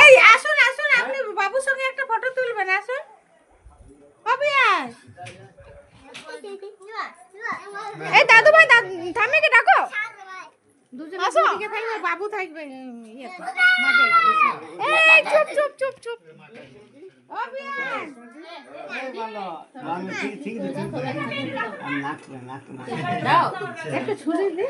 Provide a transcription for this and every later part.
এই আসুন আসুন, আপনি বাবুর সঙ্গে একটা ফটো তুলবেন, আসুন। অবিয়াস, এই দাদু ভাই ঠাম্মিকে ডাকো। দুজন দিকে থাকবে, বাবু থাকবে ইয়েতে, মাঝে। এই চুপ চুপ চুপ চুপ। অবিয়াস, দাও একটু ছুরি দে।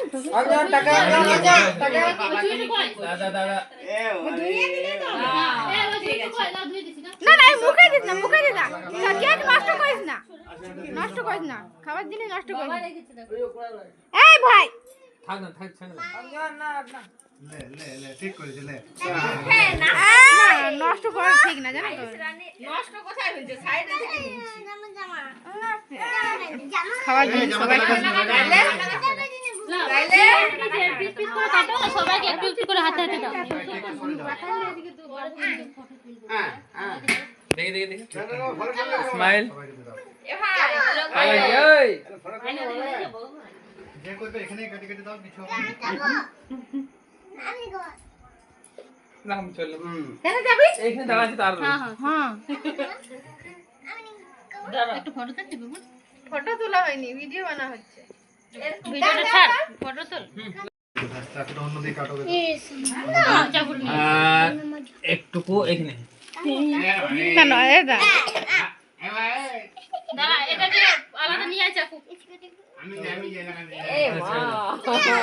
না না, মুখে দিস না, মুখে দিস না, কেক নষ্ট করিস না, নষ্ট করিস না, খাবার জিনিস নষ্ট করিস না। এই ভাই থাক না, থাক থাক না। ঠিক করেছে লে। না, নষ্ট করা ঠিক না, জানো তো। নষ্ট কোথায় হয়েছে? সাইডে থেকে খাবার জিনিস সবাই সবাইকে একটু একটু করে হাতে হাতে দাও। দেখি দেখি দেখি স্মাইল। যে করবে এখানে কেটে কেটে দাও, কিছু নাম চলো। কেন যাবি? এইখানে দাঁড়া আছে তার। হ্যাঁ, একটু ফটো তুলতে হবে। ফটো তোলা হয়নি, ভিডিও বানা হচ্ছে। ভিডিওটা ছাড়, ফটো তোল। তারপরে অন্য দিকে কাটো। আর একটুকু এখানে। কেন এটা দাঁড়া, এটা দিয়ে আলাদা নিয়ে আসা। আচ্ছা।